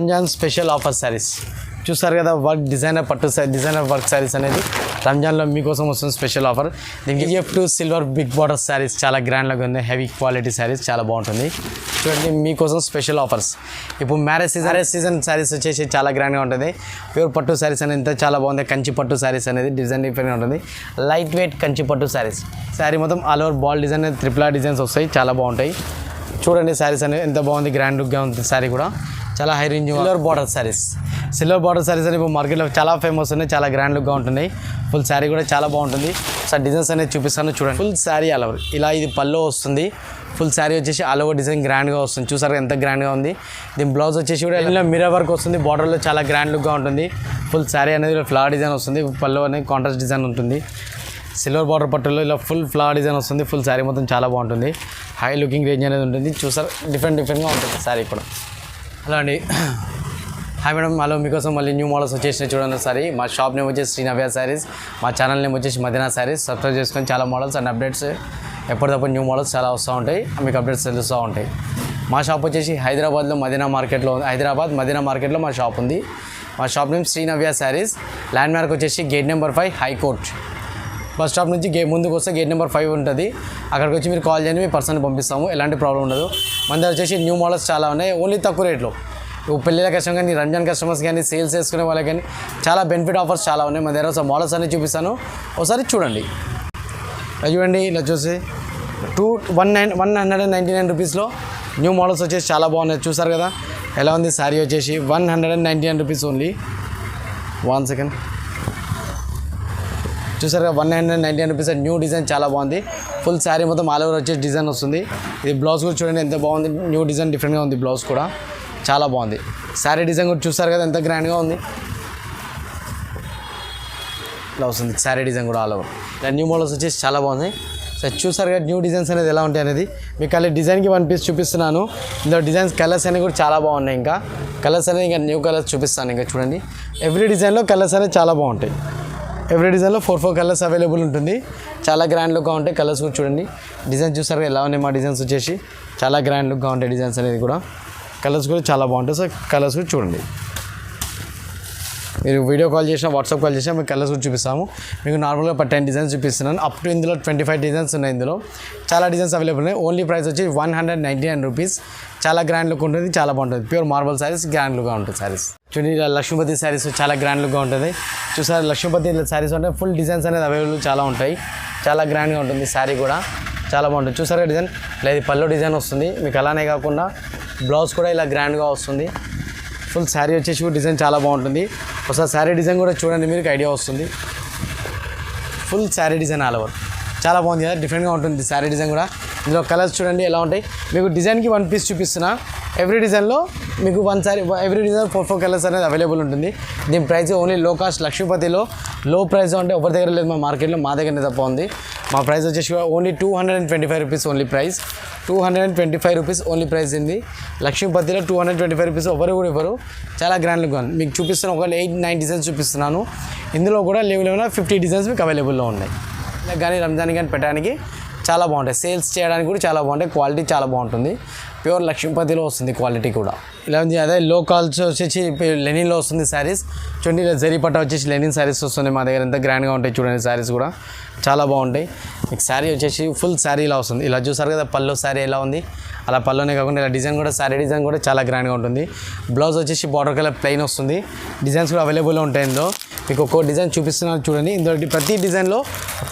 Ramzan special offer saris చూస్తారు కదా, work designer designer work saris అనేది రంజాన్లో మీకోసం వస్తుంది స్పెషల్ ఆఫర్. దీనికి KGF 2 silver big border saris చాలా గ్రాండ్గా ఉంది, హెవీ క్వాలిటీ శారీస్ చాలా బాగుంటుంది. చూడండి మీకోసం స్పెషల్ ఆఫర్స్. ఇప్పుడు మ్యారేజ్ సీజన్ శారీస్ వచ్చేసి చాలా గ్రాండ్గా ఉంటుంది. ప్యూర్ పట్టు శారీస్ అనేది ఎంత చాలా బాగుంది. కంచి పట్టు శారీస్ అనేది డిజైన్ డిఫరెంట్గా ఉంటుంది. లైట్ వెయిట్ కంచి పట్టు శారీస్. శారీ మొత్తం all over ball design triple designs వస్తాయి, చాలా బాగుంటాయి. చూడండి శారీస్ అనేది ఎంత బాగుంది, గ్రాండ్ లుక్గా ఉంది. శారీ కూడా చాలా high range. Silver border saris అని ఇప్పుడు మార్కెట్లో చాలా ఫేమస్ ఉన్నాయి, చాలా గ్రాండ్ లుక్గా ఉంటున్నాయి. ఫుల్ శారీ కూడా చాలా బాగుంటుంది. సార్ డిజైన్స్ అనేది చూపిస్తాను చూడండి. ఫుల్ శారీ ఆల్ ఓవర్ ఇలా ఇది పల్లో వస్తుంది. ఫుల్ శారీ వచ్చేసి ఆల్ ఓవర్ డిజైన్ గ్రాండ్గా వస్తుంది. చూసారు ఎంత గ్రాండ్గా ఉంది. దీని బ్లౌజ్ వచ్చేసి కూడా ఇలా మిర్రర్ వర్క్ వస్తుంది. బార్డర్లో చాలా గ్రాండ్ లుక్గా ఉంటుంది. ఫుల్ శారీ అనేది ఫ్లవర్ డిజైన్ వస్తుంది. పల్లో అనేది కాంట్రాస్ట్ డిజైన్ ఉంటుంది. సిల్వర్ బార్డర్ పట్టులో ఇలా ఫుల్ ఫ్లవర్ డిజైన్ వస్తుంది. ఫుల్ శారీ మొత్తం చాలా బాగుంటుంది. హై లుకింగ్ రేంజ్ అనేది ఉంటుంది. చూసారు డిఫరెంట్గా ఉంటుంది శారీ కూడా. హలో అండి, హాయ్ మేడం. హలో, మీకోసం మళ్ళీ న్యూ మోడల్స్ వచ్చేసినాయి చూడండి. సారీ మా షాప్ నేమ్ వచ్చేసి శ్రీ నవ్య శారీస్, మా ఛానల్ నేమ్ వచ్చేసి మదీనా శారీస్. సబ్స్క్రైబ్ చేసుకొని చాలా మోడల్స్ అండ్ అప్డేట్స్ ఎప్పటికప్పుడు న్యూ మోడల్స్ చాలా వస్తూ ఉంటాయి, మీకు అప్డేట్స్ తెలుస్తూ ఉంటాయి. మా షాప్ వచ్చేసి హైదరాబాద్లో మదీనా మార్కెట్లో ఉంది. హైదరాబాద్ మదీనా మార్కెట్లో మా షాప్ ఉంది. మా shop name Shri Navya saris. Land mark వచ్చేసి gate number 5 high court. Bus stop నుంచి ముందుకు వస్తే గేట్ నెంబర్ 5 ఉంటుంది. అక్కడికి వచ్చి మీరు కాల్ చేయండి, మీ పర్సన్ పంపిస్తాము, ఎలాంటి ప్రాబ్లం ఉండదు. మన దగ్గర వచ్చేసి న్యూ మోడల్స్ చాలా ఉన్నాయి, ఓన్లీ తక్కువ రేట్లో. పెళ్ళిళ్ళ కస్టమర్ కానీ, రంజాన్ కస్టమర్స్ కానీ, సేల్స్ చేసుకునే వాళ్ళకి కానీ చాలా బెనిఫిట్ ఆఫర్స్ చాలా ఉన్నాయి. మన దగ్గర ఒకసారి మోడల్స్ అన్నీ చూపిస్తాను, ఒకసారి చూడండి. చూడండి ఇలా చూసి 199 రూపీస్లో న్యూ మోడల్స్ వచ్చేసి చాలా బాగున్నాయి. చూసారు కదా ఎలా ఉంది. శారీ వచ్చేసి 199 రూపీస్ ఓన్లీ. 1 సెకండ్. చూసారు కదా 199 రూపీస్. న్యూ డిజైన్ చాలా బాగుంది. ఫుల్ శారీ మొత్తం ఆల్ ఓవర్ వచ్చేసి డిజైన్ వస్తుంది. ఇది బ్లౌజ్ కూడా చూడండి ఎంత బాగుంది. న్యూ డిజైన్ డిఫరెంట్గా ఉంది. బ్లౌజ్ కూడా చాలా బాగుంది. శారీ డిజైన్ కూడా చూసారు కదా ఎంత గ్రాండ్గా ఉంది. ఇలా వస్తుంది శారీ డిజైన్ కూడా ఆల్ ఓవర్. ఇలా న్యూ మోడల్స్ వచ్చేసి చాలా బాగుంది. సార్ చూసారు కదా న్యూ డిజైన్స్ అనేది ఎలా ఉంటాయి అనేది. మీకు అలా డిజైన్కి 1 పీస్ చూపిస్తున్నాను. ఇందులో డిజైన్స్ కలర్స్ అనేవి కూడా చాలా బాగున్నాయి. ఇంకా కలర్స్ అనేది ఇంకా న్యూ కలర్స్ చూపిస్తాను. ఇంకా చూడండి ఎవ్రీ డిజైన్లో కలర్స్ అనేది చాలా బాగుంటాయి. ఎవ్రీ డిజైన్లో 4 కలర్స్ అవైలబుల్ ఉంటుంది. చాలా గ్రాండ్ లుక్గా ఉంటాయి. కలర్స్ కూడా చూడండి. డిజైన్ చూసారు ఎలా ఉన్నాయి. మా డిజైన్స్ వచ్చేసి చాలా గ్రాండ్ లుక్గా ఉంటాయి. డిజైన్స్ అనేది కూడా కలర్స్ కూడా చాలా బాగుంటాయి. సో కలర్స్ కూడా చూడండి. మీరు వీడియో కాల్ చేసినా, వాట్సాప్ కాల్ చేసినా మీకు కలర్స్ కూడా చూపిస్తాము. మీకు నార్మల్గా 10 డిజైన్స్ చూపిస్తున్నాను. అప్ టు ఇందులో 25 డిజైన్స్ ఉన్నాయి. ఇందులో చాలా డిజైన్స్ అవైలబుల్ ఉన్నాయి. ఓన్లీ ప్రైస్ వచ్చి 199 రూపీస్. చాలా గ్రాండ్ లుక్ ఉంటుంది, చాలా బాగుంటుంది. ప్యూర్ మార్బల్ శారీస్ గ్రాండ్ లుక్గా ఉంటుంది. శారీస్ చూడండి ఇలా లక్ష్మీపతి శారీస్ చాలా గ్రాండ్ లుక్గా ఉంటుంది. చూసారు లక్ష్మీపతి శారీస్ అంటే ఫుల్ డిజైన్స్ అనేది అవైలబుల్ చాలా ఉంటాయి. చాలా గ్రాండ్గా ఉంటుంది. శారీ కూడా చాలా బాగుంటుంది. చూసారా డిజైన్ లేదు పల్లో డిజైన్ వస్తుంది. మీకు అలానే కాకుండా బ్లౌజ్ కూడా ఇలా గ్రాండ్గా వస్తుంది. ఫుల్ శారీ వచ్చేసి డిజైన్ చాలా బాగుంటుంది. ఒకసారి శారీ డిజైన్ కూడా చూడండి, మీకు ఐడియా వస్తుంది. Full sari design all over చాలా బాగుంది కదా, డిఫరెంట్గా ఉంటుంది శారీ డిజైన్ కూడా. ఇందులో కలర్స్ చూడండి ఎలా ఉంటాయి. మీకు డిజైన్కి 1 పీస్ చూపిస్తున్నా. ఎవ్రీ డిజైన్లో మీకు ఎవ్రీ డిజైన్ 4 కలర్స్ అనేది అవైలబుల్ ఉంటుంది. దీని ప్రైస్ ఓన్లీ లో కాస్ట్. లక్ష్మీపతిలో లో ప్రైస్ అంటే ఎవరి దగ్గర లేదు మా మార్కెట్లో, మా దగ్గరనే తప్ప ఉంది. మా ప్రైస్ వచ్చేసి only 225 rupees only price. 225 rupees only price ఉంది. లక్ష్మీపతిలో 225 రూపీస్ ఎవరు కూడా ఇవ్వరు. చాలా గ్రాండ్ లుక్ ఉంది. మీకు చూపిస్తున్నాను ఒక 8-9 డిజైన్స్ చూపిస్తున్నాను. ఇందులో కూడా లేవులేమైనా 50 డిజైన్స్ మీకు అవైలబుల్లో ఉన్నాయి. కానీ రంజాన్ కానీ పెట్టడానికి చాలా బాగుంటాయి. సేల్స్ చేయడానికి కూడా చాలా బాగుంటాయి. క్వాలిటీ చాలా బాగుంటుంది. ప్యూర్ లక్ష్మీపతిలో వస్తుంది క్వాలిటీ కూడా. ఇలా ఉంది. అదే లో కాల్స్ వచ్చేసి లెనిన్లో వస్తుంది శారీస్. చూడండి ఇలా జరీ పట్ట వచ్చేసి లెనిన్ శారీస్ వస్తుంది మా దగ్గర. ఎంత గ్రాండ్గా ఉంటాయి చూడండి. శారీస్ కూడా చాలా బాగుంటాయి. మీకు శారీ వచ్చేసి ఫుల్ శారీ ఇలా వస్తుంది. ఇలా చూసారు కదా పల్లో శారీ ఎలా ఉంది. అలా పల్లోనే కాకుండా ఇలా డిజైన్ కూడా శారీ డిజైన్ కూడా చాలా గ్రాండ్గా ఉంటుంది. బ్లౌజ్ వచ్చేసి బార్డర్ కలర్ ప్లెయిన్ వస్తుంది. డిజైన్స్ కూడా అవైలబుల్లో ఉంటాయి. ఇందులో మీకు ఒక్కో డిజైన్ చూపిస్తున్నాను చూడండి. ఇందులో ప్రతి డిజైన్లో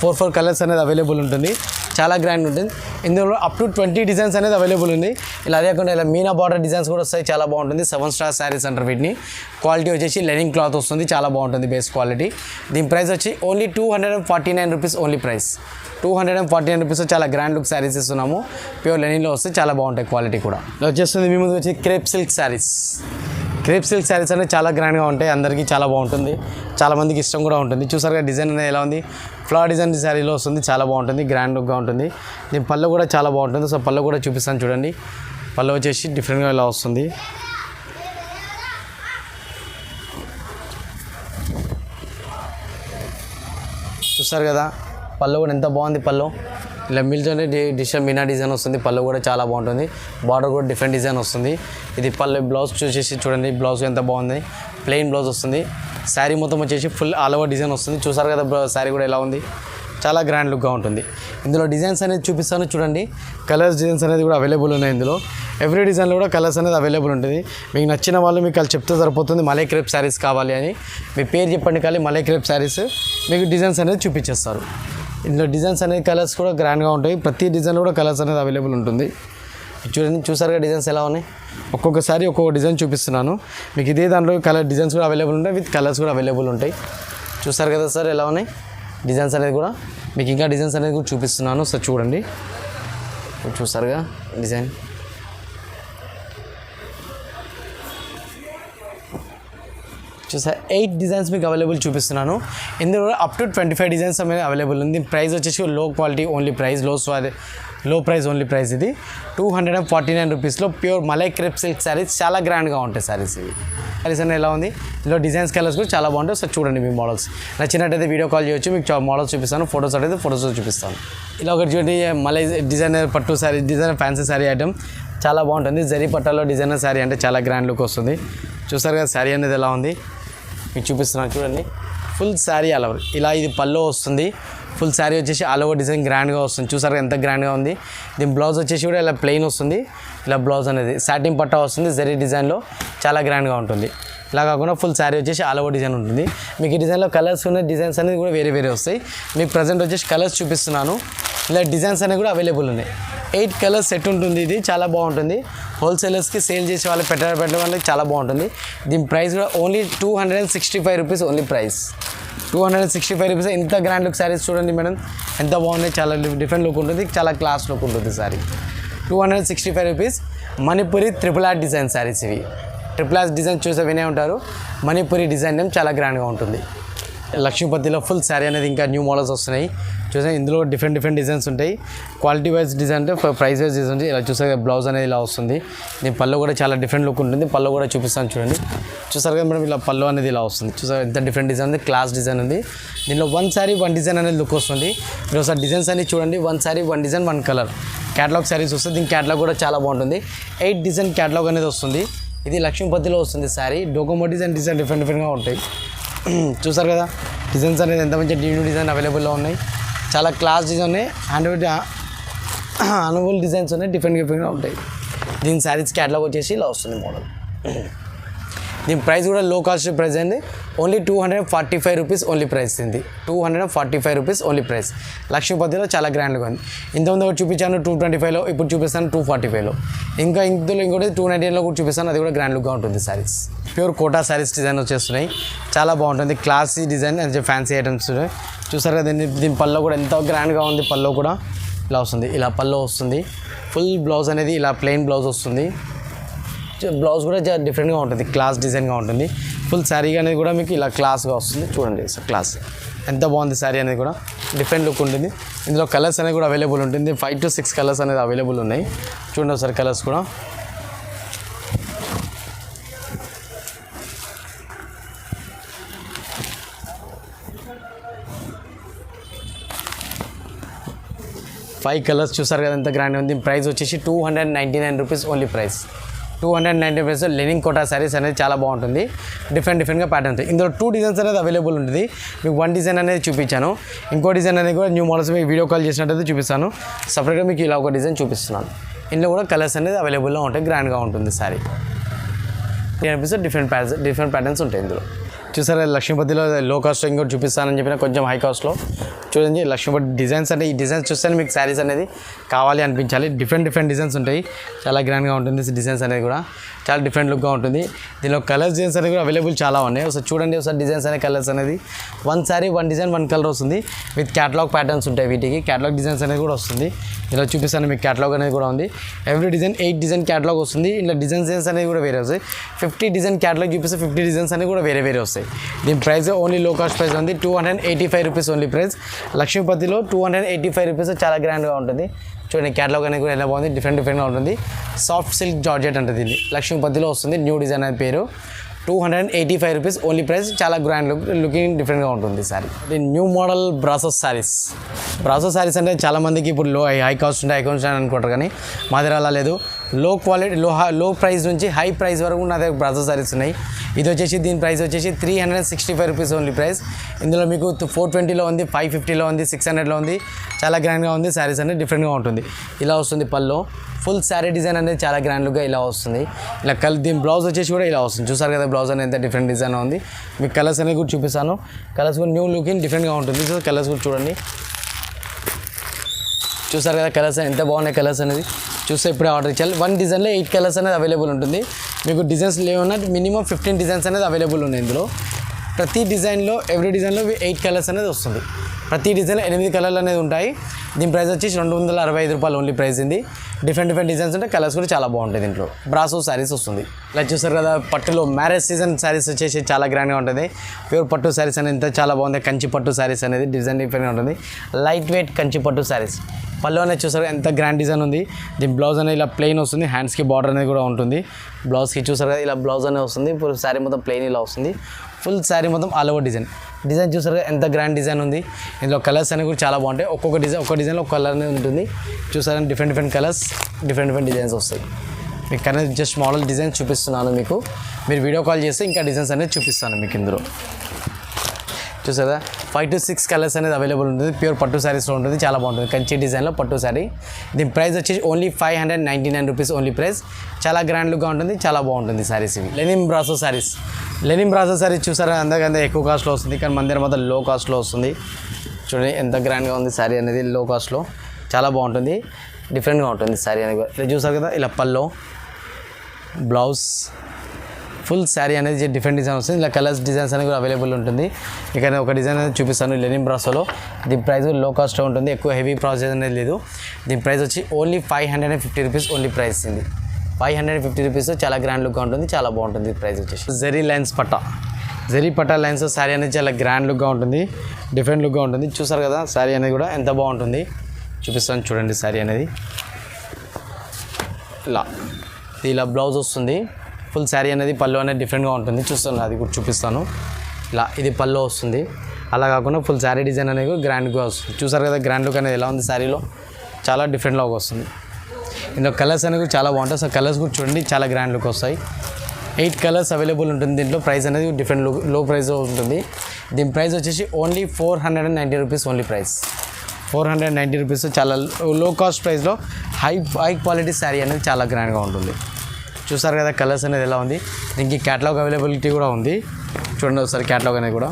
4 కలర్స్ అనేది అవైలబుల్ ఉంటుంది. చాలా గ్రాండ్ ఉంటుంది. ఇందులో అప్ టు 20 డిజైన్స్ అనేది అవైలబుల్ ఉంది. ఇలా అదే కాకుండా ఇలా మీనా బార్డర్ డిజైన్స్ కూడా వస్తాయి. చాలా బాగుంటుంది. 7 స్టార్ శారీస్ అంటారు వీటిని. క్వాలిటీ వచ్చేసి లెనిన్ క్లాత్ వస్తుంది. చాలా బాగుంటుంది బేస్ క్వాలిటీ. దీని ప్రైస్ వచ్చి only 249 rupees only price. 249 rupees చాలా గ్రాండ్ లుక్ శారీస్ ఇస్తున్నాము. ప్యూర్ లెనిన్లో వస్తే చాలా బాగుంటాయి క్వాలిటీ కూడా. వచ్చేస్తుంది మీ ముందు వచ్చి crepe silk saris. Crepe silk saris అనేది చాలా గ్రాండ్గా ఉంటాయి. అందరికీ చాలా బాగుంటుంది. చాలామందికి ఇష్టం కూడా ఉంటుంది. చూసారుగా డిజైన్ అనేది ఎలా ఉంది. ఫ్లవర్ డిజైన్ శారీలో వస్తుంది. చాలా బాగుంటుంది. గ్రాండ్ లుక్గా ఉంటుంది. దీని పళ్ళు కూడా చాలా బాగుంటుంది. సో పళ్ళు కూడా చూపిస్తాను చూడండి. పళ్ళు వచ్చేసి డిఫరెంట్గా ఇలా వస్తుంది. చూస్తారు కదా పళ్ళు కూడా ఎంత బాగుంది. పళ్ళు ఇలా మిల్తోనే మీనా డిజైన్ వస్తుంది. పళ్ళు కూడా చాలా బాగుంటుంది. బార్డర్ కూడా డిఫరెంట్ డిజైన్ వస్తుంది. ఇది పళ్ళు బ్లౌజ్ చూసేసి చూడండి, బ్లౌజ్ ఎంత బాగుంది, ప్లెయిన్ బ్లౌజ్ వస్తుంది. శారీ మొత్తం వచ్చేసి ఫుల్ ఆల్ ఓవర్ డిజైన్ వస్తుంది. చూసారు కదా శారీ కూడా ఎలా ఉంది, చాలా గ్రాండ్ లుక్గా ఉంటుంది. ఇందులో డిజైన్స్ అనేది చూపిస్తాను చూడండి. కలర్స్ డిజైన్స్ అనేది కూడా అవైలబుల్ ఉన్నాయి ఇందులో. ఎవ్రీ డిజైన్లో కూడా కలర్స్ అనేది అవైలబుల్ ఉంటుంది. మీకు నచ్చిన వాళ్ళు మీకు వాళ్ళు చెప్తే సరిపోతుంది. మలై క్రేప్ శారీస్ కావాలి అని మీ పేరు చెప్పండి, కానీ మలై క్రేప్ శారీస్ మీకు డిజైన్స్ అనేది చూపించేస్తారు. ఇందులో డిజైన్స్ అనేది కలర్స్ కూడా గ్రాండ్గా ఉంటాయి. ప్రతి డిజైన్లో కూడా కలర్స్ అనేది అవైలబుల్ ఉంటుంది. చూడండి, చూసారుగా డిజైన్స్ ఎలా ఉన్నాయి. ఒక్కొక్కసారి ఒక్కొక్క డిజైన్ చూపిస్తున్నాను మీకు. ఇదే దాంట్లో కలర్ డిజైన్స్ కూడా అవైలబుల్ ఉంటాయి, విత్ కలర్స్ కూడా అవైలబుల్ ఉంటాయి. చూసారు కదా సార్ ఎలా ఉన్నాయి డిజైన్స్ అనేది కూడా. మీకు ఇంకా డిజైన్స్ అనేది కూడా చూపిస్తున్నాను సార్, చూడండి. చూసారుగా డిజైన్. చూసారు 8 డిజైన్స్ మీకు అవైలబుల్ చూపిస్తున్నాను. ఇందులో అప్ టు 25 డిజైన్స్ అనేది అవైలబుల్ ఉంది. ప్రైస్ వచ్చేసి లో క్వాలిటీ ఓన్లీ ప్రైస్, లో ప్రైస్ ఓన్లీ ప్రైస్. ఇది 249 రూపీస్లో pure malai crepe silk saris. చాలా గ్రాండ్గా ఉంటాయి శారీస్ ఇవి. శారీస్ అనేది ఎలా ఉంది, ఇందులో డిజైన్స్ కలర్స్ కూడా చాలా బాగుంటాయి. సో చూడండి, మీ మోడల్స్ నచ్చినట్టయితే వీడియో కాల్ చేయొచ్చు. మీకు మోడల్స్ చూపిస్తాను, ఫొటోస్ అయితే ఫొటోస్ చూపిస్తాను. ఇలా ఒకటి చూడండి, మలై డిజైనర్ పట్టు sari, designer fancy sari item చాలా బాగుంటుంది. జరీ పట్టాలో డిజైనర్ శారీ అంటే చాలా గ్రాండ్ లుక్ వస్తుంది. చూసారు కదా శారీ అనేది ఎలా ఉంది, మీకు చూపిస్తున్నాను చూడండి. ఫుల్ శారీ ఆల్ ఓవర్ ఇలా ఇది పల్లో వస్తుంది. ఫుల్ శారీ వచ్చేసి ఆల్ ఓవర్ డిజైన్ గ్రాండ్గా వస్తుంది. చూసారు ఎంత గ్రాండ్గా ఉంది. దీని బ్లౌజ్ వచ్చేసి కూడా ఇలా ప్లెయిన్ వస్తుంది. ఇలా బ్లౌజ్ అనేది సాటిన్ పట్టా వస్తుంది. జరీ డిజైన్లో చాలా గ్రాండ్గా ఉంటుంది. ఇలా కాకుండా ఫుల్ శారీ వచ్చేసి ఆల్ ఓవర్ డిజైన్ ఉంటుంది. మీకు ఈ డిజైన్లో కలర్స్ ఉన్న డిజైన్స్ అనేది కూడా వేరే వేరే వస్తాయి. మీకు ప్రజెంట్ వచ్చేసి కలర్స్ చూపిస్తున్నాను. ఇలా డిజైన్స్ అనేవి కూడా అవైలబుల్ ఉన్నాయి. 8 కలర్స్ సెట్ ఉంటుంది. ఇది చాలా బాగుంటుంది. హోల్సేలర్స్కి సేల్ చేసే వాళ్ళు పెట్టడం వాళ్ళకి చాలా బాగుంటుంది. దీని ప్రైస్ కూడా only 265 rupees only price. 265 rupees. ఎంత గ్రాండ్ లుక్ శారీస్ చూడండి మేడం, ఎంత బాగున్నాయి. చాలా డిఫరెంట్ లుక్ ఉంటుంది, చాలా క్లాస్ లుక్ ఉంటుంది sari. 265 rupees. Manipuri triple R design saris ఇవి. ట్రిపుల్ ఆర్ డిజైన్ చూసే వినే ఉంటారు. మణిపురి డిజైన్ నేమ్ చాలా గ్రాండ్గా ఉంటుంది. లక్ష్మీపతిలో ఫుల్ శారీ అనేది ఇంకా న్యూ మోడల్స్ వస్తున్నాయి. చూసాం ఇందులో డిఫరెంట్ డిజైన్స్ ఉంటాయి. క్వాలిటీ వైజ్ డిజైన్ అంటే ప్రైస్ వైజ్ డిజైన్ ఇలా చూసే బ్లౌజ్ అనేది ఇలా వస్తుంది. దీని పళ్ళు కూడా చాలా డిఫరెంట్ లుక్ ఉంటుంది. పళ్ళు కూడా చూపిస్తాను చూడండి. చూసారు కదా మేడం, ఇలా పళ్ళు అనేది ఇలా వస్తుంది. చూసారు ఎంత డిఫరెంట్ డిజైన్ ఉంది, క్లాస్ డిజైన్ ఉంది. దీనిలో 1 శారీ 1 డిజైన్ అనేది లుక్ వస్తుంది. మీరు ఒకసారి డిజైన్స్ అన్ని చూడండి. 1 sari 1 design 1 colour catalogue saris వస్తుంది. దీని క్యాటలాగ్ కూడా చాలా బాగుంటుంది. 8 డిజైన్ క్యాటలాగ్ అనేది వస్తుంది. ఇది లక్ష్మీపతిలో వస్తుంది శారీ. డోకోమో డిజైన్ డిఫరెంట్గా ఉంటాయి. చూసారు కదా డిజైన్స్ అనేది ఎంత మంచి న్యూ డిజైన్ అవైలబుల్లో ఉన్నాయి. చాలా క్లాస్ డిజైన్ ఉన్నాయి. అనువల్ డిజైన్స్ ఉన్నాయి, డిఫరెంట్గా ఉంటాయి. దీని శారీస్ క్యాటలాగ్ వచ్చేసి ఇలా వస్తుంది మోడల్. దీని ప్రైస్ కూడా లో కాస్ట్ ప్రైస్ అండి. Only 245 rupees only price. ఇది 245 రూపీస్ ఓన్లీ ప్రైస్. లక్ష్మీపతిలో చాలా గ్రాండ్గా ఉంది. ఇంతకుముందు ఒకటి చూపించాను 225లో, ఇప్పుడు చూపిస్తాను 245లో. ఇందులో ఇంకోటి 299లో కూడా చూపిస్తాను. అది కూడా గ్రాండ్ లుక్గా ఉంటుంది శారీస్. ప్యూర్ కోటా శారీస్ డిజైన్ వచ్చేస్తున్నాయి. చాలా బాగుంటుంది. Classy design and fancy items చూసారు కదా. దీని పల్లో కూడా ఎంత గ్రాండ్గా ఉంది. పల్లో కూడా ఇలా వస్తుంది. ఇలా పల్లో వస్తుంది. ఫుల్ బ్లౌజ్ అనేది ఇలా ప్లెయిన్ బ్లౌజ్ వస్తుంది. బ్లౌజ్ కూడా చాలా డిఫరెంట్గా ఉంటుంది, క్లాస్ డిజైన్గా ఉంటుంది. ఫుల్ శారీ అనేది కూడా మీకు ఇలా క్లాస్గా వస్తుంది. చూడండి సార్ క్లాస్ ఎంత బాగుంది. శారీ అనేది కూడా డిఫరెంట్ లుక్ ఉంటుంది. ఇందులో కలర్స్ అనేది కూడా అవైలబుల్ ఉంటుంది. 5 to 6 కలర్స్ అనేది అవైలబుల్ ఉన్నాయి. చూడండి సార్ కలర్స్ కూడా. ఫైవ్ కలర్స్ చూసారు కదా ఎంత గ్రాండ్ ఉంది. ప్రైస్ వచ్చేసి 299 rupees only price. 290 rupees. Linen Kota saris అనేది చాలా బాగుంటుంది. డిఫరెంట్గా ప్యాటర్న్స్. ఇందులో 2 డిజైన్స్ అనేది అవైలబుల్ ఉంటుంది. మీకు 1 డిజైన్ అనేది చూపించాను. ఇంకో డిజైన్ అనేది కూడా న్యూ మోడల్స్ మీకు వీడియో కాల్ చేసినట్టయితే చూపిస్తాను. సపరేట్గా మీకు ఇలా ఒక డిజైన్ చూపిస్తున్నాను. ఇందులో కూడా కలర్స్ అనేది అవైలబుల్లో ఉంటాయి. గ్రాండ్గా ఉంటుంది శారీ. డిఫరెంట్ ప్యాటర్న్స్ ఉంటాయి ఇందులో. చూసారా లక్ష్మీపతిలో లో కాస్ట్ ఇంకోటి చూపిస్తానని చెప్పిన కొంచెం హై కాస్ట్లో. చూడండి లక్ష్మీపతి డిజైన్స్ అంటే ఈ డిజైన్స్ చూస్తే మీకు శారీస్ అనేది కావాలి అనిపించాలి. డిఫరెంట్ డిజైన్స్ ఉంటాయి. చాలా గ్రాండ్గా ఉంటుంది డిజైన్స్ అనేది కూడా. చాలా డిఫరెంట్ లుక్గా ఉంటుంది. దీనిలో కలర్స్ డిజైన్స్ అనేవి కూడా అవైలబుల్ చాలా ఉన్నాయి. ఒకసారి చూడండి ఒకసారి డిజైన్స్ అనే కలర్స్ అనేది. 1 శారీ 1 డిజైన్ 1 కలర్ వస్తుంది. విత్ క్యాటలాగ్ ప్యాటర్న్స్ ఉంటాయి. వీటికి క్యాటలాగ్ డిజైన్స్ అనేది కూడా వస్తుంది. ఇలా చూపిస్తాను మీకు క్యాటలాగ్ అనేది కూడా ఉంది. ఎవ్రీ డిజైన్ 8 డిజైన్ క్యాటలాగ్ వస్తుంది. ఇలా డిజైన్స్ అనేది కూడా వేరే వస్తాయి. 50 డిజైన్ క్యాటలాగ్ చూపిస్తే 50 డిజైన్స్ అనేవి కూడా వేరే వస్తాయి. దీని ప్రైస్ ఓన్లీ లో కాస్ట్ ప్రైస్ ఉంది. 285 రూపీస్ ఓన్లీ ప్రైస్. లక్ష్మీపతిలో 285 రూపీస్ చాలా గ్రాండ్గా ఉంటుంది. చూడండి క్యాటలాగ్ అనేది కూడా ఎలా బాగుంది. డిఫరెంట్గా ఉంటుంది. సాఫ్ట్ సిల్క్ జార్జెట్ అంటే దీన్ని లక్ష్మీపతిలో వస్తుంది. న్యూ డిజైన్ అనే పేరు. 285 రూపీస్ ఓన్లీ ప్రైస్. చాలా గ్రాండ్ లుకింగ్ డిఫరెంట్గా ఉంటుంది sorry. New model brasso saris అంటే చాలామందికి ఇప్పుడు హై కాస్ట్ ఉంటాయి అనుకుంటారు, కానీ మా దగ్గర అలా లేదు. లో ప్రైస్ నుంచి హై ప్రైస్ వరకు నా దగ్గర బ్రాసో సారీస్ ఉన్నాయి. ఇది వచ్చేసి దీని ప్రైస్ వచ్చేసి 365 రూపీస్ ఓన్లీ ప్రైస్. ఇందులో మీకు 420లో ఉంది, 550లో ఉంది, 600లో ఉంది. చాలా గ్రాండ్గా ఉంది. శారీస్ అనేది డిఫరెంట్గా ఉంటుంది. ఇలా వస్తుంది పల్లో. ఫుల్ శారీ డిజైన్ అనేది చాలా గ్రాండ్గా ఇలా వస్తుంది. ఇలా దీని బ్లౌజ్ వచ్చేసి కూడా ఇలా వస్తుంది. చూసారు కదా బ్లౌజ్ అనేది ఎంత డిఫరెంట్ డిజైన్ ఉంది. మీకు కలర్స్ అనేది కూడా చూపిస్తాను. కలర్స్ కూడా న్యూ లుకింగ్ డిఫరెంట్గా ఉంటుంది. సో కలర్స్ కూడా చూడండి. చూసారు కదా కలర్స్ ఎంత బాగున్నాయి. కలర్స్ అనేది చూస్తే ఇప్పుడే ఆర్డర్ ఇచ్చాలి. 1 డిజైన్లో 8 కలర్స్ అనేది అవైలబుల్ ఉంటుంది. మీకు డిజైన్స్ లేవన్నా మినిమం 15 డిజైన్స్ అనేది అవైలబుల్ ఉన్నాయి. ఇందులో ప్రతి డిజైన్లో ఎవ్రీ డిజైన్లో 8 కలర్స్ అనేది వస్తుంది. ప్రతి డిజైన్లో 8 కలర్లు అనేది ఉంటాయి. దీని ప్రైస్ వచ్చేసి 265 రూపాయలు ఓన్లీ ప్రైస్ ఇది. డిఫరెంట్ డిజైన్స్ ఉంటాయి. కలర్స్ కూడా చాలా బాగుంటాయి. దీంట్లో బ్రాసో శారీస్ వస్తుంది. ఇలా చూసారు కదా పట్టులో మ్యారేజ్ సీజన్ శారీస్ వచ్చేసి చాలా గ్రాండ్గా ఉంటుంది. ప్యూర్ పట్టు శారీస్ అనేది ఎంత చాలా బాగుంది. కంచి పట్టు శారీస్ అనేది డిజైన్ డిఫరెంట్గా ఉంటుంది. లైట్ వెయిట్ కంచి పట్టు శారీస్. పళ్ళు అనేది చూసారు ఎంత గ్రాండ్ డిజైన్ ఉంది. దీని బ్లౌజ్ అనేది ఇలా ప్లెయిన్ వస్తుంది. హ్యాండ్స్కి బార్డర్ అనేది కూడా ఉంటుంది. బ్లౌజ్కి చూసారు కదా ఇలా బ్లౌజ్ అనేది వస్తుంది. ఫుల్ శారీ మొత్తం ప్లెయిన్ ఇలా వస్తుంది. ఫుల్ శారీ మొత్తం ఆల్ ఓవర్ డిజైన్ చూసారు ఎంత గ్రాండ్ డిజైన్ ఉంది. ఇందులో కలర్స్ అనేవి కూడా చాలా బాగుంటాయి. ఒక్కొక్క డిజైన్లో ఒక కలర్ అనేది ఉంటుంది. చూసారని డిఫరెంట్ కలర్స్ డిఫరెంట్ డిజైన్స్ వస్తాయి. మీకు అనేది జస్ట్ మోడల్ డిజైన్ చూపిస్తున్నాను మీకు. మీరు వీడియో కాల్ చేస్తే ఇంకా డిజైన్స్ అనేది చూపిస్తాను మీకు. ఇందులో చూసారా 5 to 6 కలర్స్ అనేది అవైలబుల్ ఉంటుంది. ప్యూర్ పట్టు శారీస్లో ఉంటుంది. చాలా బాగుంటుంది. కంచి డిజైన్లో పట్టు శారీ. దీని ప్రైస్ వచ్చేసి ఓన్లీ 599 రూపీస్ ఓన్లీ ప్రైస్. చాలా గ్రాండ్ లుక్గా ఉంటుంది. చాలా బాగుంటుంది శారీస్ ఇవి. లెనిన్ బ్రాసో శారీస్ చూసారా అందరికంటే ఎక్కువ కాస్ట్లో వస్తుంది. కానీ మన దగ్గర మొత్తం లో కాస్ట్లో వస్తుంది. చూడండి ఎంత గ్రాండ్గా ఉంది శారీ అనేది. లో కాస్ట్లో చాలా బాగుంటుంది. డిఫరెంట్గా ఉంటుంది శారీ అనేది. ఇలా చూసారు కదా ఇలా పల్లో బ్లౌజ్ ఫుల్ శారీ అనేది డిఫరెంట్ డిజైన్ వస్తుంది. ఇలా కలర్స్ డిజైన్స్ అనేది కూడా అవైలబుల్ ఉంటుంది. ఇక్కడ ఒక డిజైన్ అనేది చూపిస్తాను లెనిన్ బ్రాసోలో. దీని ప్రైస్ లో కాస్ట్లో ఉంటుంది. ఎక్కువ హెవీ ప్రాసెస్ అనేది లేదు. దీని ప్రైస్ వచ్చి ఓన్లీ 550 రూపీస్ ఓన్లీ ప్రైస్ ఇది. 550 రూపీస్ చాలా గ్రాండ్ లుక్గా ఉంటుంది. చాలా బాగుంటుంది. ప్రైస్ వచ్చేసి జరీ పట్టా లైన్స్ శారీ అనేది చాలా గ్రాండ్ లుక్గా ఉంటుంది. డిఫరెంట్ లుక్గా ఉంటుంది. చూసారు కదా శారీ అనేది కూడా ఎంత బాగుంటుంది. చూపిస్తాను చూడండి. శారీ అనేది ఇలా బ్లౌజ్ వస్తుంది. ఫుల్ శారీ అనేది పళ్ళు అనేది డిఫరెంట్గా ఉంటుంది. చూస్తాను అది కూడా చూపిస్తాను. ఇలా ఇది పళ్ళు వస్తుంది. అలా కాకుండా ఫుల్ శారీ డిజైన్ అనేది కూడా గ్రాండ్గా వస్తుంది. చూసారు కదా గ్రాండ్ లుక్ అనేది ఎలా ఉంది శారీలో. చాలా డిఫరెంట్ లుక్ వస్తుంది. ఇందులో కలర్స్ అనేవి కూడా చాలా బాగుంటాయి. సో కలర్స్ కూడా చూడండి చాలా గ్రాండ్ లుక్ వస్తాయి. 8 కలర్స్ అవైలబుల్ ఉంటుంది. దీంట్లో ప్రైస్ అనేది డిఫరెంట్ లో ప్రైస్ ఉంటుంది. దీని ప్రైస్ వచ్చేసి only 490 rupees only price. 490 rupees చాలా లో కాస్ట్ ప్రైస్లో హై క్వాలిటీ శారీ అనేది చాలా గ్రాండ్గా ఉంటుంది. చూసారు కదా కలర్స్ అనేది ఎలా ఉంది. దీనికి క్యాటలాగ్ అవైలబిలిటీ కూడా ఉంది. చూడండి ఒకసారి క్యాటలాగ్ అనేది కూడా.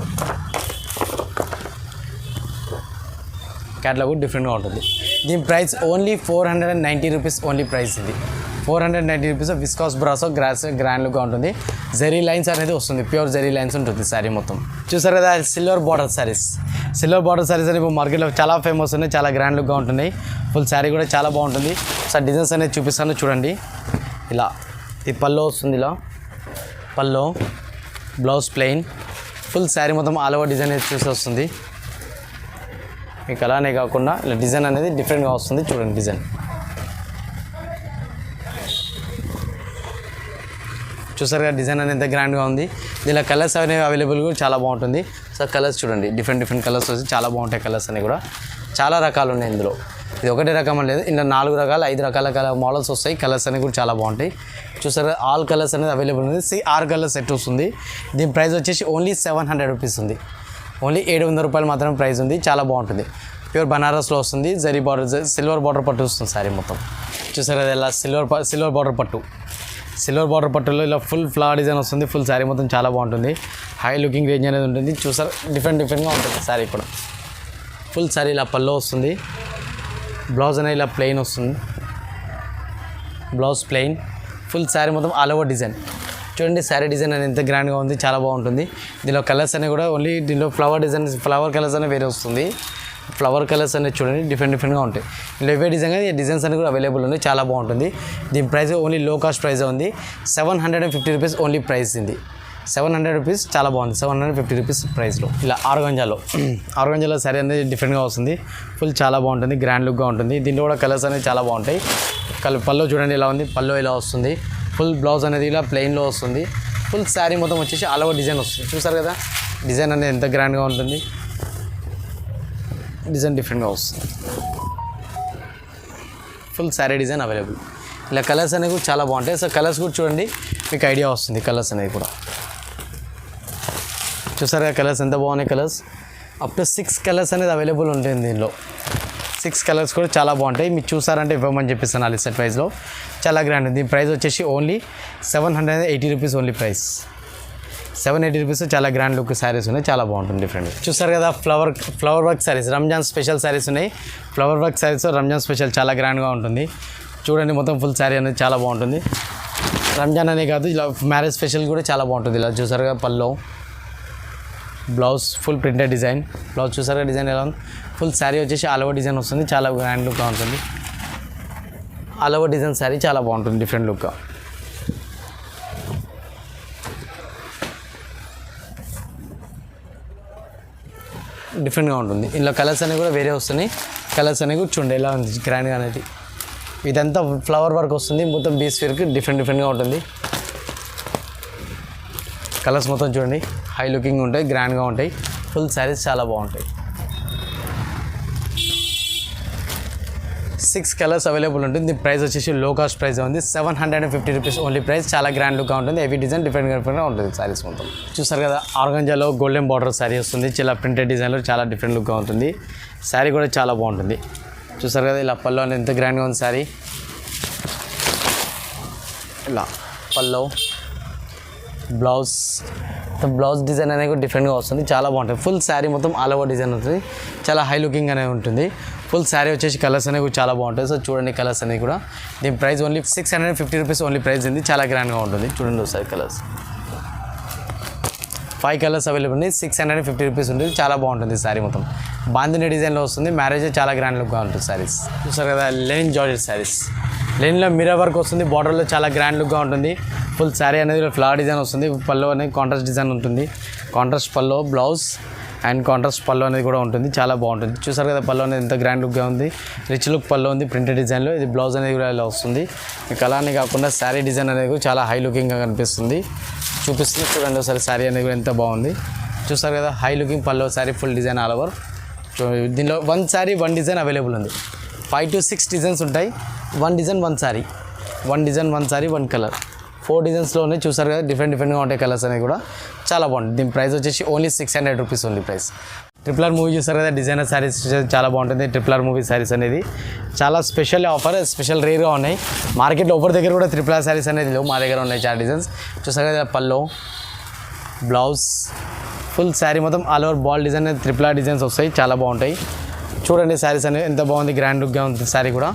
క్యాటలాగ్ కూడా డిఫరెంట్గా ఉంటుంది. దీని price only 490 rupees only price ఇది. 490 రూపీస్ విస్కాస్ బ్రాసో గ్రాండ్ లుక్గా ఉంటుంది. జెరీ లైన్స్ అనేది వస్తుంది. ప్యూర్ జెరీ లైన్స్ ఉంటుంది శారీ మొత్తం. చూసారు కదా సిల్వర్ బార్డర్ శారీస్ అనేది ఇప్పుడు మార్కెట్లో చాలా ఫేమస్ ఉన్నాయి. చాలా గ్రాండ్ లుక్గా ఉంటున్నాయి. ఫుల్ శారీ కూడా చాలా బాగుంటుంది. సార్ డిజైన్స్ అనేది చూపిస్తాను చూడండి. ఇలా ఈ పల్లో వస్తుంది. ఇలా pallu blouse plain full sari మొత్తం ఆల్ ఓవర్ డిజైన్ చూసి వస్తుంది. మీకు అలానే కాకుండా ఇలా డిజైన్ అనేది డిఫరెంట్గా వస్తుంది. చూడండి డిజైన్ చూసారు కదా డిజైన్ అనేది ఎంత గ్రాండ్గా ఉంది. దీనిలో కలర్స్ అనేవి అవైలబుల్ కూడా చాలా బాగుంటుంది. సో కలర్స్ చూడండి డిఫరెంట్ కలర్స్ వచ్చి చాలా బాగుంటాయి. కలర్స్ అనేవి కూడా చాలా రకాలు ఉన్నాయి ఇందులో. ఇది ఒకటే రకం లేదు. ఇలా 4 రకాల 5 రకాల మోడల్స్ వస్తాయి. కలర్స్ అనేవి కూడా చాలా బాగుంటాయి. చూసారు ఆల్ కలర్స్ అనేది అవైలబుల్ ఉంది. 6 కలర్ సెట్ వస్తుంది. దీని ప్రైస్ వచ్చేసి ఓన్లీ 700 రూపీస్ ఉంది. ఓన్లీ 700 రూపాయలు మాత్రమే ప్రైస్ ఉంది. చాలా బాగుంటుంది. ప్యూర్ బనారస్లో వస్తుంది. జరీ బార్డర్ సిల్వర్ బార్డర్ పట్టు వస్తుంది శారీ మొత్తం. చూసారు అది ఇలా సిల్వర్ బార్డర్ పట్టులో ఇలా ఫుల్ ఫ్లవర్ డిజైన్ వస్తుంది. ఫుల్ శారీ మొత్తం చాలా బాగుంటుంది. హై లుకింగ్ రేంజ్ అనేది ఉంటుంది. చూసారు డిఫరెంట్గా ఉంటుంది శారీ కూడా. ఫుల్ శారీ ఇలా పల్లో వస్తుంది. బ్లౌజ్ అనేది ఇలా ప్లెయిన్ వస్తుంది. బ్లౌజ్ ప్లెయిన్ ఫుల్ శారీ మొత్తం ఆల్ ఓవర్ డిజైన్. చూడండి శారీ డిజైన్ అనేది ఎంత గ్రాండ్గా ఉంది. చాలా బాగుంటుంది. దీనిలో కలర్స్ అనేవి కూడా ఓన్లీ దీనిలో ఫ్లవర్ కలర్స్ అనేవి వేరే వస్తుంది. ఫ్లవర్ కలర్స్ అనేది చూడండి డిఫరెంట్గా ఉంటాయి. ఇలా ఇవే డిజైన్స్ అనేవి కూడా అవైలబుల్ ఉంది. చాలా బాగుంటుంది. దీని ప్రైస్ ఓన్లీ లో కాస్ట్ ప్రైస్ ఉంది. 750 రూపీస్ ఓన్లీ ప్రైస్ ఇది. 700 రూపీస్ చాలా బాగుంది. 750 రూపీస్ ప్రైస్లో. ఇలా ఆర్గంజాలో శారీ అనేది డిఫరెంట్గా వస్తుంది. ఫుల్ చాలా బాగుంటుంది. గ్రాండ్ లుక్గా ఉంటుంది. దీంట్లో కూడా కలర్స్ అనేవి చాలా బాగుంటాయి. పల్లో చూడండి ఎలా ఉంది. పల్లో ఇలా వస్తుంది. ఫుల్ బ్లౌజ్ అనేది ఇలా ప్లెయిన్లో వస్తుంది. ఫుల్ శారీ మొత్తం వచ్చేసి ఆల్ ఓవర్ డిజైన్ వస్తుంది. చూసారు కదా డిజైన్ అనేది ఎంత గ్రాండ్గా ఉంటుంది. డిజైన్ డిఫరెంట్గా వస్తుంది. Full sari design available. ఇలా కలర్స్ అనేవి కూడా చాలా బాగుంటాయి. సో కలర్స్ కూడా చూడండి, మీకు ఐడియా వస్తుంది కలర్స్ అనేవి కూడా. చూసారుగా కలర్స్ ఎంత బాగున్నాయి. కలర్స్ అప్ టు 6 కలర్స్ అనేది అవైలబుల్ ఉంటుంది దీనిలో. 6 కలర్స్ కూడా చాలా బాగుంటాయి. మీరు చూసారంటే ఇవ్వమని చెప్పిస్తాను అలీ సెట్ ప్రైస్లో. చాలా గ్రాండ్ ఉంది. దీని ప్రైస్ వచ్చేసి only 780 rupees only price. 780 rupees. చాలా గ్రాండ్ లుక్ శారీస్ ఉన్నాయి, చాలా బాగుంటుంది డిఫరెంట్. చూసారు కదా flower work saris, Ramzan special saris ఉన్నాయి. Flower work saris Ramzan special చాలా గ్రాండ్గా ఉంటుంది. చూడండి మొత్తం ఫుల్ శారీ అనేది చాలా బాగుంటుంది. రంజాన్ అనే కాదు, ఇలా మ్యారేజ్ స్పెషల్ కూడా చాలా బాగుంటుంది. ఇలా చూసారుగా pallu, blouse full printed design. Blouse చూసారుగా డిజైన్ ఎలా ఉంది. ఫుల్ శారీ వచ్చేసి ఆల్ ఓవర్ డిజైన్ వస్తుంది, చాలా గ్రాండ్ లుక్గా ఉంటుంది. ఆల్ ఓవర్ డిజైన్ శారీ చాలా బాగుంటుంది డిఫరెంట్ లుక్గా. డిఫరెంట్గా ఉంటుంది. ఇందులో కలర్స్ అనేవి కూడా వేరే వస్తున్నాయి. కలర్స్ అనేవి కూడా చూడండి ఎలా ఉంది గ్రాండ్గా అనేది. ఇదంతా ఫ్లవర్ వర్క్ వస్తుంది, మొత్తం బీస్ వర్క్ డిఫరెంట్గా ఉంటుంది. కలర్స్ మొత్తం చూడండి హై లుకింగ్ ఉంటాయి, గ్రాండ్గా ఉంటాయి. ఫుల్ శారీస్ చాలా బాగుంటాయి. 6 కలర్స్ అవైలబుల్ ఉంటుంది. దీని ప్రైస్ వచ్చేసి లో కాస్ట్ ప్రైస్ ఉంది. 750 రూపీస్ ఓన్లీ ప్రైస్. చాలా గ్రాండ్ లుక్గా ఉంటుంది. హెవీ డిజైన్ డిఫరెంట్గా ఉంటుంది శారీస్ మొత్తం. చూసారు కదా ఆర్గంజాలో గోల్డెన్ బార్డర్ శారీ వస్తుంది. చాలా ప్రింటెడ్ డిజైన్లో చాలా డిఫరెంట్ లుక్గా ఉంటుంది. శారీ కూడా చాలా బాగుంటుంది. చూసారు కదా ఇలా పల్లో అనేది ఎంత గ్రాండ్గా ఉంది శారీ. ఇలా పల్లో, బ్లౌజ్ డిజైన్ అనేది కూడా డిఫరెంట్గా వస్తుంది, చాలా బాగుంటుంది. ఫుల్ శారీ మొత్తం ఆల్ ఓవర్ డిజైన్ ఉంటుంది, చాలా హై లుకింగ్ అనేది ఉంటుంది. ఫుల్ శారీ వచ్చేసి కలర్స్ అనేవి కూడా చాలా బాగుంటాయి. సో చూడండి కలర్స్ అనేవి కూడా. దీని price only 650 rupees only price ఉంది. చాలా గ్రాండ్గా ఉంటుంది. చూడండి ఒకసారి కలర్స్ 5 కలర్స్ అవైలబుల్ ఉంది. 650 రూపీస్ ఉంటుంది. చాలా బాగుంటుంది శారీ మొత్తం. బాందిని డిజైన్లో వస్తుంది. మ్యారేజ్ చాలా గ్రాండ్ లుక్గా ఉంటుంది శారీస్. చూసారు కదా లెనిన్ జార్జెట్ శారీస్. లెనిన్లో మిర్రర్ వర్క్ వస్తుంది, బార్డర్లో చాలా గ్రాండ్ లుక్గా ఉంటుంది. ఫుల్ శారీ అనేది ఫ్లవర్ డిజైన్ వస్తుంది. పల్లో అనేది కాంట్రాస్ట్ డిజైన్ ఉంటుంది. Contrast pallu, blouse and contrast pallu అనేది కూడా ఉంటుంది, చాలా బాగుంటుంది. చూసారు కదా పల్లో అనేది ఎంత గ్రాండ్ లుక్గా ఉంది. రిచ్ లుక్ పల్లో ఉంది ప్రింటెడ్ డిజైన్లో. ఇది బ్లౌజ్ అనేది కూడా ఇలా వస్తుంది. మీకు అలానే కాకుండా శారీ డిజైన్ అనేది కూడా చాలా హై లుకింగ్గా కనిపిస్తుంది. చూపిస్తుంది చూడండి ఒకసారి శారీ అనేది కూడా ఎంత బాగుంది. చూసారు కదా high looking pallu sari full design all over. దీనిలో 1 శారీ 1 డిజైన్ అవైలబుల్ ఉంది. 5 to 6 డిజైన్స్ ఉంటాయి. 1 design 1 sari, 1 design 1 sari 1 colour. 4 డిజైన్స్లోనే చూసారు కదా డిఫరెంట్గా ఉంటాయి కలర్స్ అనేవి కూడా చాలా బాగుంటుంది. దీని ప్రైస్ వచ్చేసి only 600 rupees only price. Triple are movie చూసారు కదా డిజైనర్ శారీస్ చాలా బాగుంటుంది. ట్రిపుల్ ఆర్ మూవీ శారీస్ అనేది చాలా స్పెషల్ ఆఫర్, స్పెషల్ రేర్గా ఉన్నాయి. మార్కెట్లో ఎవరి దగ్గర కూడా ట్రిపుల్ ఆర్ శారీస్ అనేది లేవు, మా దగ్గర ఉన్నాయి చాలా డిజైన్స్. చూసారు కదా పల్లో, బ్లౌజ్, ఫుల్ శారీ మొత్తం all over ball design triple R designs వస్తాయి, చాలా బాగుంటాయి. చూడండి శారీస్ అనేది ఎంత బాగుంది, గ్రాండ్ లుక్గా ఉంటుంది. శారీ కూడా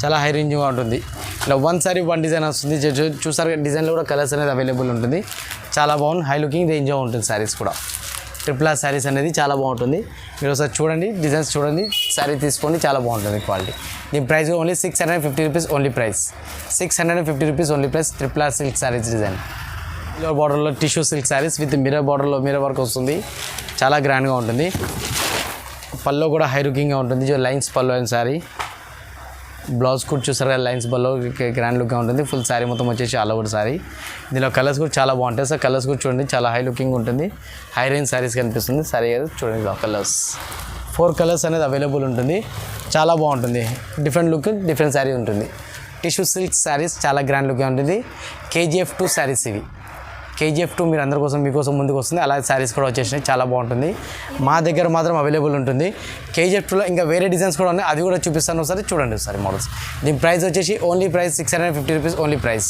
చాలా హై రేంజ్గా ఉంటుంది. ఇలా 1 శారీ 1 డిజైన్ వస్తుంది. చూసారు డిజైన్లో కూడా కలర్స్ అనేది అవైలబుల్ ఉంటుంది. చాలా బాగుంది, హై లుకింగ్ రేంజ్గా ఉంటుంది శారీస్ కూడా. ట్రిపుల్ ఆర్ శారీస్ అనేది చాలా బాగుంటుంది. మీరు ఒకసారి చూడండి, డిజైన్స్ చూడండి, శారీ తీసుకోండి, చాలా బాగుంటుంది క్వాలిటీ. దీని price only 650 rupees only price. 650 rupees only price. Triple R silk saris design silver బార్డర్లో tissue silk saris with mirror బార్డర్లో మిర్రర్ వర్క్ వస్తుంది, చాలా గ్రాండ్గా ఉంటుంది. పల్లో కూడా హై లుకింగ్గా ఉంటుంది. లైన్స్ పల్లో అయిన శారీ, బ్లౌజ్ కూడా చూసారు కదా లైన్స్ పల్లో గ్రాండ్ లుక్గా ఉంటుంది. ఫుల్ శారీ మొత్తం వచ్చేసి ఆల్ ఓవర్ శారీ. దీనిలో కలర్స్ కూడా చాలా బాగుంటాయి. సార్ కలర్స్ కూడా చూడండి, చాలా హై లుకింగ్ ఉంటుంది. హై రేంజ్ శారీస్ కనిపిస్తుంది. శారీ చూడండి కలర్స్ 4 కలర్స్ అనేది అవైలబుల్ ఉంటుంది. చాలా బాగుంటుంది. డిఫరెంట్ లుక్, డిఫరెంట్ శారీ ఉంటుంది. టిష్యూ సిల్క్ శారీస్ చాలా గ్రాండ్ లుక్గా ఉంటుంది. KGF 2 శారీస్ ఇవి. KGF 2 మీరు అందరి కోసం మీకోసం ముందుకు వస్తుంది. అలాగే శారీస్ కూడా వచ్చేసినాయి, చాలా బాగుంటుంది. మా దగ్గర మాత్రం అవైలబుల్ ఉంటుంది. KGF 2లో ఇంకా వేరే డిజైన్స్ కూడా ఉన్నాయి, అది కూడా చూపిస్తాను ఒకసారి చూడండి ఒకసారి మోడల్స్. దీని ప్రైస్ వచ్చేసి only price 650 rupees only price.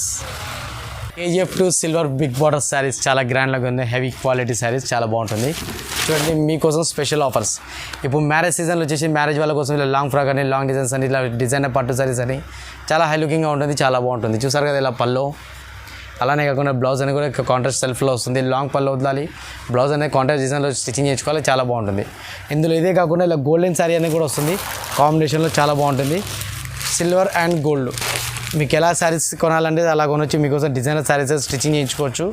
KGF 2 silver big border saris చాలా గ్రాండ్గా ఉంది. హెవీ క్వాలిటీ శారీస్ చాలా బాగుంటుంది. చూడండి మీకోసం స్పెషల్ ఆఫర్స్. ఇప్పుడు మ్యారేజ్ సీజన్లో వచ్చేసి మ్యారేజ్ వాళ్ళ కోసం ఇలా లాంగ్ ఫ్రాక్ అని, లాంగ్ డిజైన్స్ అని, ఇలా డిజైనర్ పట్టు శారీస్ అని చాలా హై లుకింగ్గా ఉంటుంది, చాలా బాగుంటుంది. చూసారు కదా ఇలా పల్లో, అలానే కాకుండా బ్లౌజ్ అనేది కూడా కాంట్రాస్ట్ సెల్ఫ్లో వస్తుంది. లాంగ్ పళ్ళు వదలాలి, బ్లౌజ్ అనేది కాంట్రాస్ట్ డిజైన్లో స్టిచ్చింగ్ చేసుకోవాలి, చాలా బాగుంటుంది. ఇందులో ఇదే కాకుండా ఇలా గోల్డెన్ శారీ అనేది కూడా వస్తుంది, కాంబినేషన్లో చాలా బాగుంటుంది. సిల్వర్ అండ్ గోల్డ్ మీకు ఎలా శారీస్ కొనాలంటే అలా కొనొచ్చు. మీకోసం డిజైనర్ శారీస్ స్టిచ్చింగ్ చేయించుకోవచ్చు.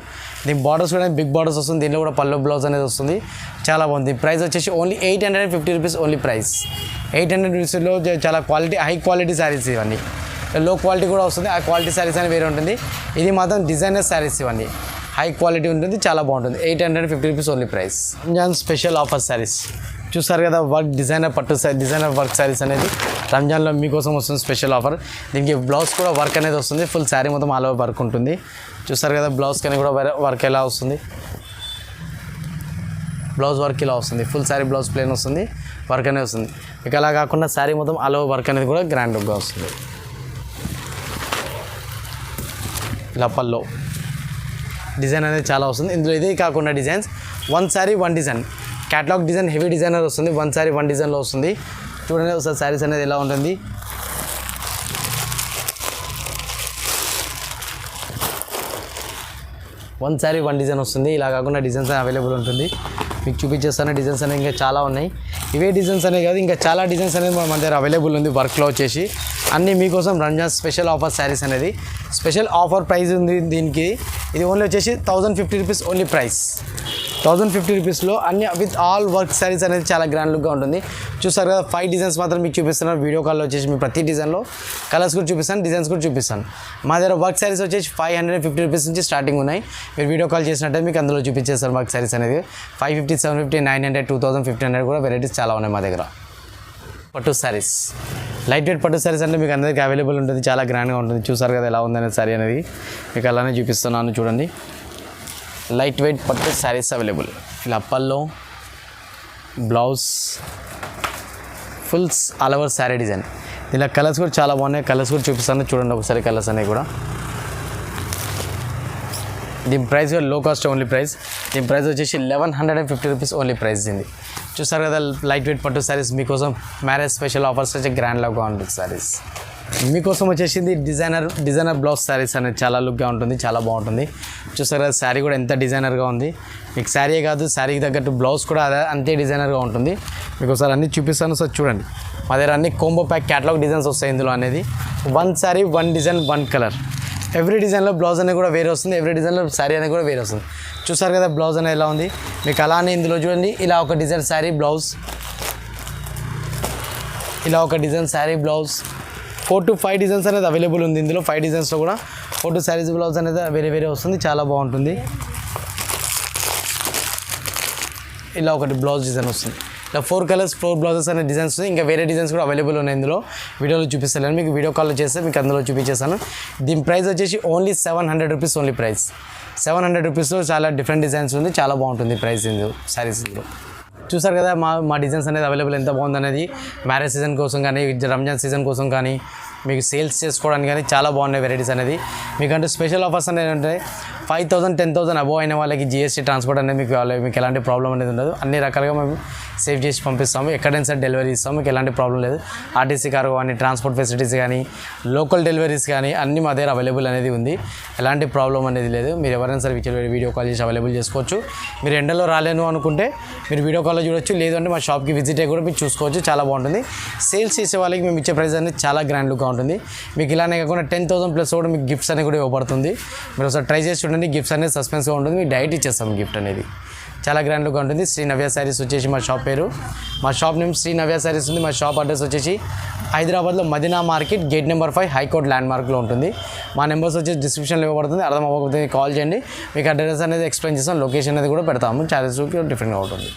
దీని బార్డర్స్ కూడా బిగ్ బార్డర్స్ వస్తుంది. దీనిలో కూడా పళ్ళు బ్లౌజ్ అనేది వస్తుంది, చాలా బాగుంది. ప్రైస్ వచ్చేసి ఓన్లీ 850 రూపీస్ ఓన్లీ ప్రైస్. 800 రూపీస్లో చాలా క్వాలిటీ, హై క్వాలిటీ శారీస్ ఇవన్నీ. లో క్వాలిటీ కూడా వస్తుంది, ఆ క్వాలిటీ శారీస్ అని వేరే ఉంటుంది. ఇది మాత్రం డిజైనర్ శారీస్ ఇవన్నీ హై క్వాలిటీ ఉంటుంది, చాలా బాగుంటుంది. 850 rupees only price. Ramzan special offer saris చూస్తారు కదా, వర్క్ డిజైనర్ పట్టు డిజైనర్ వర్క్ శారీస్ అనేది రంజాన్లో మీకోసం వస్తుంది స్పెషల్ ఆఫర్. దీనికి బ్లౌజ్ కూడా వర్క్ అనేది వస్తుంది, ఫుల్ శారీ మొత్తం ఆల్ ఓవర్ వర్క్ ఉంటుంది. చూస్తారు కదా బ్లౌజ్ కానీ కూడా వర్క్ ఎలా వస్తుంది, బ్లౌజ్ వర్క్ ఇలా వస్తుంది, ఫుల్ శారీ బ్లౌజ్ ప్లేన్ వస్తుంది, వర్క్ అనేది వస్తుంది. ఇక అలా కాకుండా శారీ మొత్తం ఆల్ ఓవర్ వర్క్ అనేది కూడా గ్రాండ్ లుక్గా వస్తుంది. ఇలా పల్లో డిజైన్ అనేది చాలా వస్తుంది. ఇందులో ఇదే కాకుండా designs one sari one design, catalogue design heavy designer వస్తుంది, వన్ శారీ వన్ డిజైన్లో వస్తుంది. చూడండి ఒకసారి శారీస్ అనేది ఎలా ఉంటుంది. వన్ శారీ వన్ డిజైన్ వస్తుంది. ఇలా కాకుండా డిజైన్స్ అవైలబుల్ ఉంటుంది. మీకు చూపించేస్తాను డిజైన్స్ అనేవి ఇంకా చాలా ఉన్నాయి. ఇవే డిజైన్స్ అనేవి కాదు ఇంకా చాలా డిజైన్స్ అనేది మన దగ్గర అవైలబుల్ ఉంది వర్క్లో వచ్చేసి. అన్నీ మీకోసం రంజాన్ స్పెషల్ ఆఫర్ శారీస్ అనేది స్పెషల్ ఆఫర్ ప్రైస్ ఉంది దీనికి. ఇది ఓన్లీ వచ్చేసి 1050 రూపీస్ ఓన్లీ ప్రైస్. 1050 రూపీస్లో అన్ని విత్ ఆల్ వర్క్ శారీస్ అనేది చాలా గ్రాండ్ లుక్గా ఉంటుంది. చూస్తారు కదా 5 డిజైన్స్ మాత్రం మీకు చూపిస్తున్నాను. వీడియో కాల్లో వచ్చేసి మీ ప్రతి డిజైన్లో కలర్స్ కూడా చూపిస్తాను, డిజైన్స్ కూడా చూపిస్తాను. మా దగ్గర వర్క్ శారీస్ వచ్చేసి 550 రూపీస్ నుంచి స్టార్టింగ్ ఉన్నాయి. మీరు వీడియో కాల్ చేసినట్టే మీకు అందులో చూపించేస్తారు వర్క్ శారీస్ అనేది. 550, 750, 900, 2000, 1500 కూడా వెరైటీస్ చాలా ఉన్నాయి మా దగ్గర. పట్టు శారీస్, లైట్ వెయిట్ పట్టు శారీస్ అంటే మీకు అందరికీ అవైలబుల్ ఉంటుంది, చాలా గ్రాండ్గా ఉంటుంది. చూసారు కదా ఎలా ఉందనేది శారీ అనేది మీకు అలానే చూపిస్తున్నాను చూడండి. లైట్ వెయిట్ పట్టు శారీస్ అవైలబుల్. ఇలా pallu blouse full all over sari design. ఇలా కలర్స్ కూడా చాలా బాగున్నాయి, కలర్స్ కూడా చూపిస్తాను చూడండి ఒకసారి కలర్స్ అనేవి కూడా. దీని ప్రైస్ కూడా లో కాస్ట్ ఓన్లీ ప్రైస్. దీని ప్రైస్ వచ్చేసి 1150 రూపీస్ ఓన్లీ ప్రైస్ దీన్ని. చూస్తారు కదా లైట్ వెయిట్ పట్టు శారీస్ మీకోసం మ్యారేజ్ స్పెషల్ ఆఫర్స్ వచ్చి గ్రాండ్ లుక్గా ఉంటుంది శారీస్. మీకోసం వచ్చేసింది డిజైనర్ బ్లౌజ్ శారీస్ అనేది చాలా లుక్గా ఉంటుంది, చాలా బాగుంటుంది. చూస్తారు కదా శారీ కూడా ఎంత డిజైనర్గా ఉంది. మీకు శారీ కాదు శారీకి తగ్గట్టు బ్లౌజ్ కూడా అదే అంతే డిజైనర్గా ఉంటుంది. మీకు ఒకసారి అన్నీ చూపిస్తాను సార్ చూడండి. మా దగ్గర అన్ని కోంబో ప్యాక్ క్యాటలాగ్ డిజైన్స్ వస్తాయి ఇందులో అనేది. One sari one design one colour. Every డిజైన్లో బ్లౌజ్ అనేది కూడా వేరే వస్తుంది, ఎవ్రీ డిజైన్లో శారీ అనేది కూడా వేరే వస్తుంది. చూస్తారు కదా బ్లౌజ్ అనేది ఎలా ఉంది. మీకు అలానే ఇందులో చూడండి ఇలా ఒక డిజైన్ శారీ బ్లౌజ్, ఇలా ఒక design sari blouse, 4 to 5 designs అనేది అవైలబుల్ ఉంది ఇందులో. 5 డిజైన్స్లో కూడా 4 to శారీస్ బ్లౌజ్ అనేది వేరే వేరే వస్తుంది, చాలా బాగుంటుంది. ఇలా ఒకటి బ్లౌజ్ డిజైన్ వస్తుంది. ఇలా 4 కలర్స్ 4 బ్లౌజెస్ అనే డిజైన్స్ వస్తుంది. ఇంకా వేరే డిజైన్స్ కూడా అవైలబుల్ ఉన్నాయి ఇందులో. వీడియోలో చూపిస్తాను మీకు, వీడియో కాల్లో చేస్తే మీకు అందులో చూపించేస్తాను. దీని ప్రైస్ వచ్చేసి ఓన్లీ 700 రూపీస్ ఓన్లీ ప్రైస్. 700 రూపీస్లో చాలా డిఫరెంట్ డిజైన్స్ ఉంది, చాలా బాగుంటుంది ప్రైస్ ఇందులో శారీస్లో. చూసారు కదా మా డిజైన్స్ అనేది అవైలబుల్ ఎంత బాగుంది అనేది. మ్యారేజ్ సీజన్ కోసం కానీ రంజాన్ సీజన్ కోసం కానీ మీకు సేల్స్ చేసుకోవడానికి కానీ చాలా బాగున్నాయి వెరైటీస్ అనేది. మీకంటే స్పెషల్ ఆఫర్స్ అనేది ఏంటంటే 5,000, 10,000 అబోవ్ అయిన వాళ్ళకి GST ట్రాన్స్పోర్ట్ అనేది మీకు ఎలాంటి ప్రాబ్లం అనేది ఉండదు. అన్ని రకాలుగా మేము సేవ్ చేసి పంపిస్తాము, ఎక్కడైనా సరే డెలివరీ ఇస్తాము, మీకు ఎలాంటి ప్రాబ్లం లేదు. RTC కార్ కానీ ట్రాన్స్పోర్ట్ ఫెసిలిటీస్ కానీ లోకల్ డెలివరీస్ కానీ అన్నీ మా దగ్గర అవైలబుల్ అనేది ఉంది, ఎలాంటి ప్రాబ్లం అనేది లేదు. మీరు ఎవరైనా సరే వీడియో కాల్ చేసి అవైలబుల్ చేసుకోవచ్చు. మీరు ఎండలో రాలేను అనుకుంటే మీరు వీడియో కాల్లో చూడొచ్చు, లేదు అంటే మా షాప్కి విజిట్ అయ్యి కూడా మీరు చూసుకోవచ్చు, చాలా బాగుంటుంది. సేల్స్ చేసే వాళ్ళకి మేము ఇచ్చే ప్రైస్ అనేది చాలా గ్రాండ్ లుక్గా ఉంటుంది. మీకు ఇలానే కాకుండా 10,000 ప్లస్ కూడా మీకు గిఫ్ట్స్ అనేది కూడా ఇవ్వబడుతుంది. మీరు ఒకసారి ట్రై చేసి చూడండి, గిఫ్ట్స్ అనేది సస్పెన్స్గా ఉంటుంది, మీకు డైరెక్ట్ ఇచ్చేస్తాం గిఫ్ట్ అనేది. చాలా గ్రాండ్ లుక్గా ఉంటుంది. శ్రీ నవ్య శారీస్ వచ్చేసి మా షాప్ పేరు. మా షాప్ నేమ్ శ్రీ నవ్య శారీస్ ఉంది. మా షాప్ అడ్రస్ వచ్చేసి హైదరాబాద్లో Madina market gate number 5 high court ల్యాండ్ మార్క్లో ఉంటుంది. మా నెంబర్స్ వచ్చేసి డిస్క్రిప్షన్లో ఇవ్వబడుతుంది, అర్థం అవ్వకపోతే కాల్ చేయండి, మీకు అడ్రస్ అనేది ఎక్స్ప్లెయిన్ చేస్తాం, లొకేషన్ అనేది కూడా పెడతాము, చార్జెస్ డిఫరెంట్గా ఉంటుంది.